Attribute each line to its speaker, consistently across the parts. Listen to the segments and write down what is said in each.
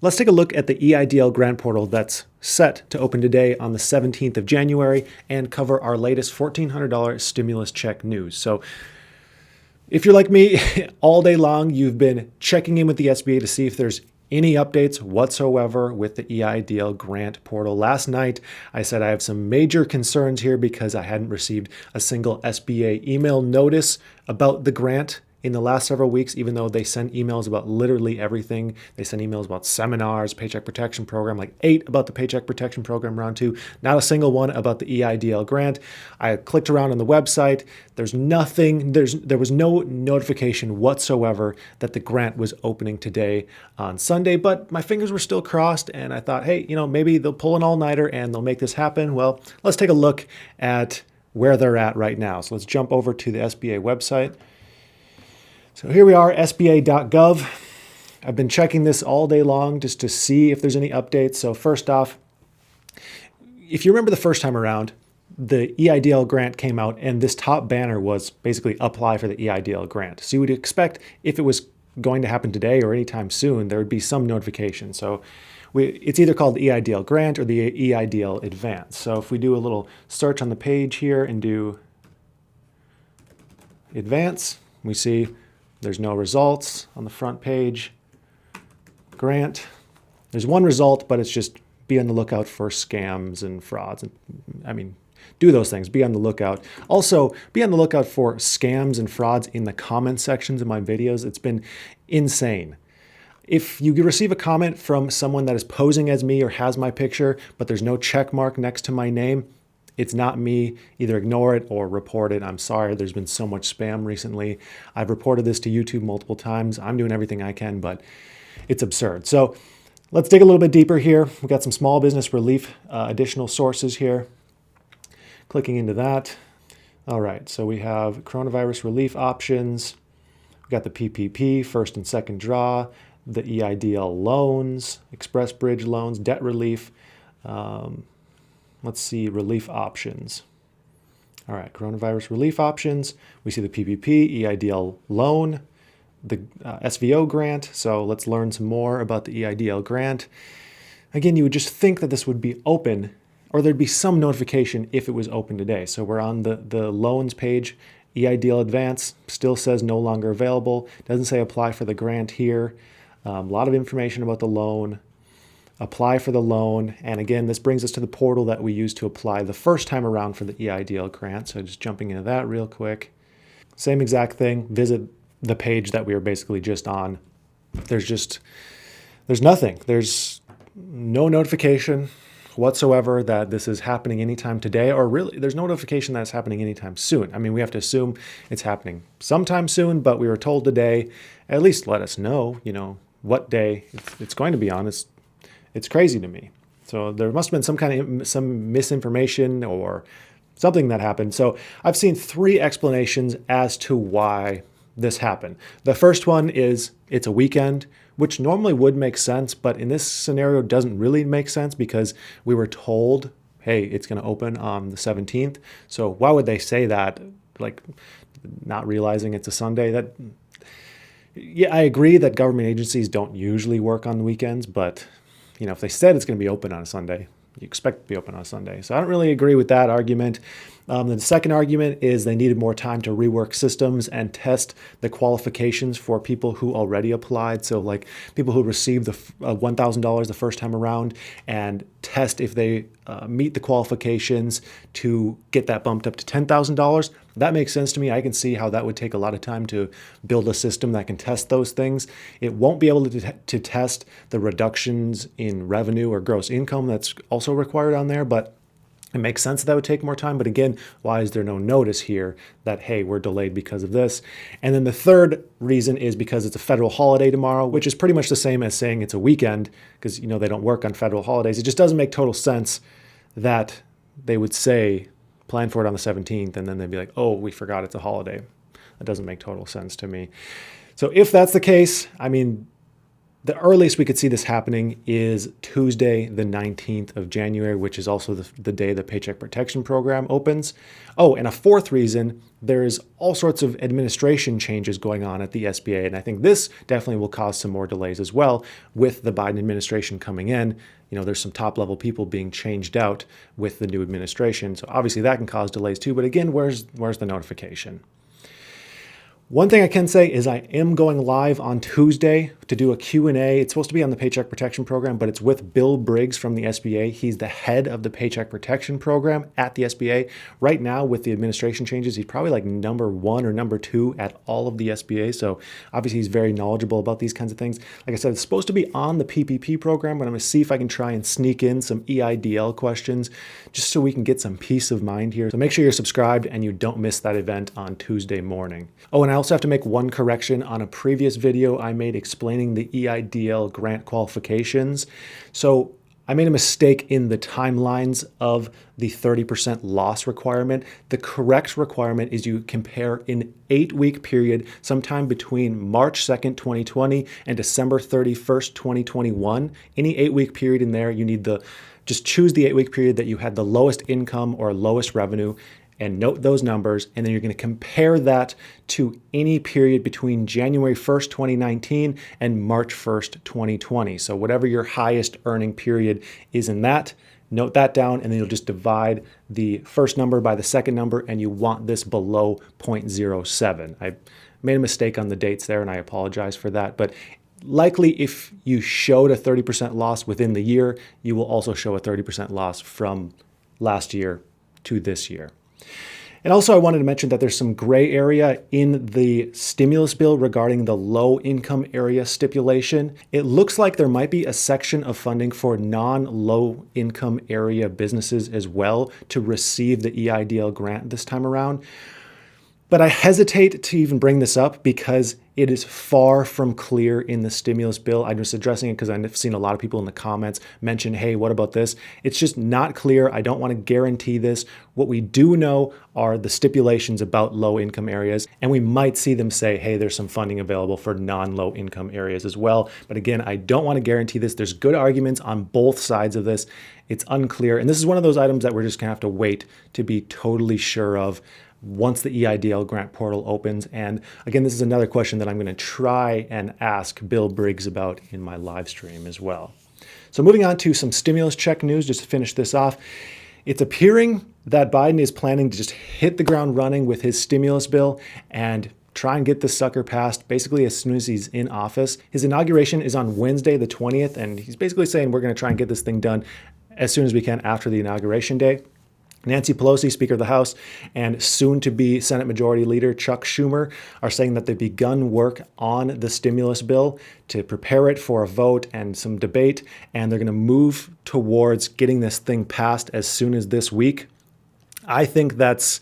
Speaker 1: Let's take a look at the EIDL grant portal that's set to open today on the 17th of January and cover our latest $1,400 stimulus check news. So if you're like me, all day long, you've been checking in with the SBA to see if there's any updates whatsoever with the EIDL grant portal. Last night, I said I have some major concerns here because I hadn't received a single SBA email notice about the grant in the last several weeks, even though they send emails about literally everything. They send emails about seminars, Paycheck Protection Program, like 8 about the Paycheck Protection Program round 2, not a single one about the EIDL grant. I clicked around on the website. There's nothing, there was no notification whatsoever that the grant was opening today on Sunday, but my fingers were still crossed and I thought, hey, maybe they'll pull an all-nighter and they'll make this happen. Well, let's take a look at where they're at right now. So let's jump over to the SBA website. So here we are, SBA.gov. I've been checking this all day long just to see if there's any updates. So first off, if you remember the first time around, the EIDL grant came out and this top banner was basically apply for the EIDL grant. So you would expect if it was going to happen today or anytime soon, there would be some notification. So it's either called the EIDL grant or the EIDL advance. So if we do a little search on the page here and do advance, we see there's no results on the front page. Grant. There's one result, but it's just be on the lookout for scams and frauds. Do those things. Be on the lookout. Also, be on the lookout for scams and frauds in the comment sections of my videos. It's been insane. If you receive a comment from someone that is posing as me or has my picture, but there's no check mark next to my name, it's not me. Either ignore it or report it. I'm sorry, there's been so much spam recently. I've reported this to YouTube multiple times. I'm doing everything I can, but it's absurd. So let's dig a little bit deeper here. We've got some small business relief, additional sources here. Clicking into that. All right, so we have coronavirus relief options. We've got the PPP, first and second draw, the EIDL loans, express bridge loans, debt relief. Let's see relief options. All right, coronavirus relief options. We see the PPP, EIDL loan, the SVO grant. So let's learn some more about the EIDL grant. Again, you would just think that this would be open or there'd be some notification if it was open today. So we're on the loans page. EIDL advance still says no longer available. Doesn't say apply for the grant here. A lot of information about the loan. Apply for the loan. And again, this brings us to the portal that we used to apply the first time around for the EIDL grant. So just jumping into that real quick. Same exact thing. Visit the page that we were basically just on. There's nothing. There's no notification whatsoever that this is happening anytime today, or really there's no notification that it's happening anytime soon. I mean, we have to assume it's happening sometime soon, but we were told today, at least let us know, what day it's going to be on. It's crazy to me. So there must have been some misinformation or something that happened. So I've seen 3 explanations as to why this happened. The first one is it's a weekend, which normally would make sense, but in this scenario doesn't really make sense because we were told, hey, it's going to open on the 17th. So why would they say that, like not realizing it's a Sunday? Yeah, I agree that government agencies don't usually work on the weekends, but if they said it's going to be open on a Sunday, you expect it to be open on a Sunday. So I don't really agree with that argument. The second argument is they needed more time to rework systems and test the qualifications for people who already applied. So like people who received the $1,000 the first time around and test if they meet the qualifications to get that bumped up to $10,000. That makes sense to me. I can see how that would take a lot of time to build a system that can test those things. It won't be able to test the reductions in revenue or gross income that's also required on there, but it makes sense that would take more time. But again, why is there no notice here that, hey, we're delayed because of this? And then the third reason is because it's a federal holiday tomorrow, which is pretty much the same as saying it's a weekend because, they don't work on federal holidays. It just doesn't make total sense that they would say, plan for it on the 17th, and then they'd be like, oh, we forgot it's a holiday. That doesn't make total sense to me. So if that's the case, The earliest we could see this happening is Tuesday, the 19th of January, which is also the day the Paycheck Protection Program opens. Oh, and a fourth reason, there's all sorts of administration changes going on at the SBA. And I think this definitely will cause some more delays as well with the Biden administration coming in. There's some top level people being changed out with the new administration. So obviously that can cause delays too. But again, where's the notification? One thing I can say is I am going live on Tuesday to do a Q&A. It's supposed to be on the Paycheck Protection Program, but it's with Bill Briggs from the SBA. He's the head of the Paycheck Protection Program at the SBA. Right now, with the administration changes, he's probably like number 1 or number 2 at all of the SBA. So obviously he's very knowledgeable about these kinds of things. Like I said, it's supposed to be on the PPP program, but I'm going to see if I can try and sneak in some EIDL questions just so we can get some peace of mind here. So make sure you're subscribed and you don't miss that event on Tuesday morning. Oh, and I also have to make one correction on a previous video I made explaining the EIDL grant qualifications. So I made a mistake in the timelines of the 30% loss requirement. The correct requirement is you compare an 8-week period sometime between March 2nd, 2020 and December 31st, 2021. Any 8-week period in there, you need just choose the 8-week period that you had the lowest income or lowest revenue, and note those numbers, and then you're going to compare that to any period between January 1st, 2019 and March 1st, 2020. So whatever your highest earning period is in that, note that down, and then you'll just divide the first number by the second number, and you want this below 0.07. I made a mistake on the dates there, and I apologize for that, but likely if you showed a 30% loss within the year, you will also show a 30% loss from last year to this year. And also I wanted to mention that there's some gray area in the stimulus bill regarding the low income area stipulation. It looks like there might be a section of funding for non-low income area businesses as well to receive the EIDL grant this time around. But I hesitate to even bring this up because it is far from clear in the stimulus bill. I'm just addressing it because I've seen a lot of people in the comments mention, hey, what about this? It's just not clear. I don't want to guarantee this. What we do know are the stipulations about low income areas, and we might see them say, hey, there's some funding available for non-low income areas as well. But again, I don't want to guarantee this. There's good arguments on both sides of this. It's unclear. And this is one of those items that we're just going to have to wait to be totally sure of once the EIDL grant portal opens. And again, this is another question that I'm going to try and ask Bill Briggs about in my live stream as well. So moving on to some stimulus check news, just to finish this off. It's appearing that Biden is planning to just hit the ground running with his stimulus bill and try and get this sucker passed basically as soon as he's in office. His inauguration is on Wednesday, the 20th, and he's basically saying we're going to try and get this thing done as soon as we can after the inauguration day. Nancy Pelosi, Speaker of the House, and soon-to-be Senate Majority Leader Chuck Schumer are saying that they've begun work on the stimulus bill to prepare it for a vote and some debate, and they're going to move towards getting this thing passed as soon as this week. I think that's,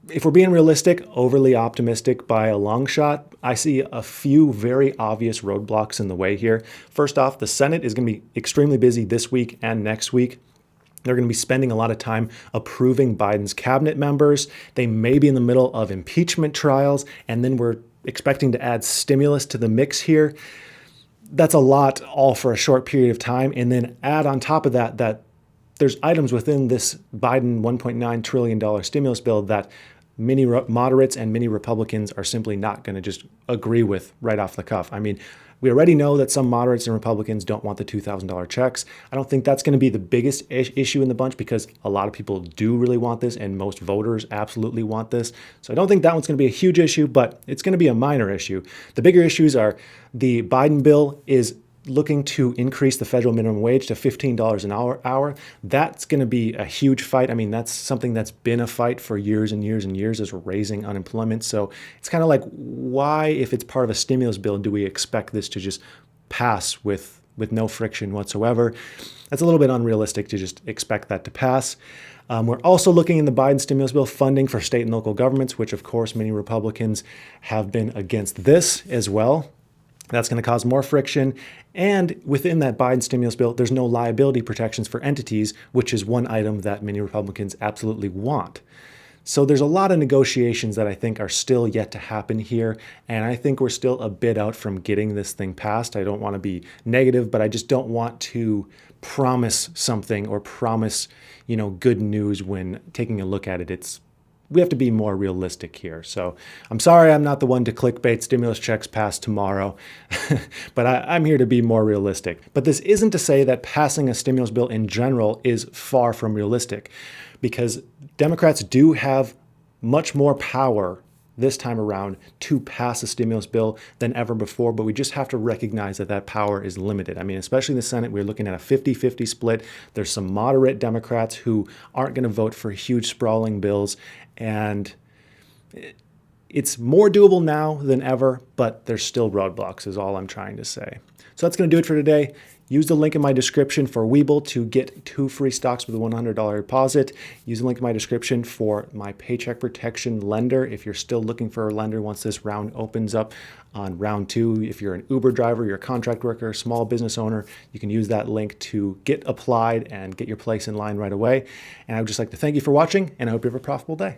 Speaker 1: if we're being realistic, overly optimistic by a long shot. I see a few very obvious roadblocks in the way here. First off, the Senate is going to be extremely busy this week and next week. They're going to be spending a lot of time approving Biden's cabinet members. They may be in the middle of impeachment trials, and then we're expecting to add stimulus to the mix here. That's a lot all for a short period of time. And then add on top of that, that there's items within this Biden $1.9 trillion stimulus bill that many moderates and many Republicans are simply not going to just agree with right off the cuff. I mean, we already know that some moderates and Republicans don't want the $2,000 checks. I don't think that's going to be the biggest issue in the bunch because a lot of people do really want this and most voters absolutely want this. So I don't think that one's going to be a huge issue, but it's going to be a minor issue. The bigger issues are the Biden bill is looking to increase the federal minimum wage to $15 an hour. That's going to be a huge fight. I mean, that's something that's been a fight for years and years and years, is raising unemployment. So it's kind of like, why, if it's part of a stimulus bill, do we expect this to just pass with no friction whatsoever? That's a little bit unrealistic to just expect that to pass. We're also looking in the Biden stimulus bill funding for state and local governments, which of course many Republicans have been against this as well. That's going to cause more friction. And within that Biden stimulus bill, there's no liability protections for entities, which is one item that many Republicans absolutely want. So there's a lot of negotiations that I think are still yet to happen here, and I think we're still a bit out from getting this thing passed. I don't want to be negative, but I just don't want to promise something or promise, good news when taking a look at it. We have to be more realistic here. So I'm sorry I'm not the one to clickbait stimulus checks passed tomorrow, but I'm here to be more realistic. But this isn't to say that passing a stimulus bill in general is far from realistic, because Democrats do have much more power this time around to pass a stimulus bill than ever before, but we just have to recognize that that power is limited. I mean, especially in the Senate, we're looking at a 50-50 split. There's some moderate Democrats who aren't going to vote for huge sprawling bills, and it's more doable now than ever, but there's still roadblocks is all I'm trying to say. So that's going to do it for today. Use the link in my description for Webull to get 2 free stocks with a $100 deposit. Use the link in my description for my Paycheck Protection lender if you're still looking for a lender once this round opens up on round 2. If you're an Uber driver, you're a contract worker, small business owner, you can use that link to get applied and get your place in line right away. And I would just like to thank you for watching, and I hope you have a profitable day.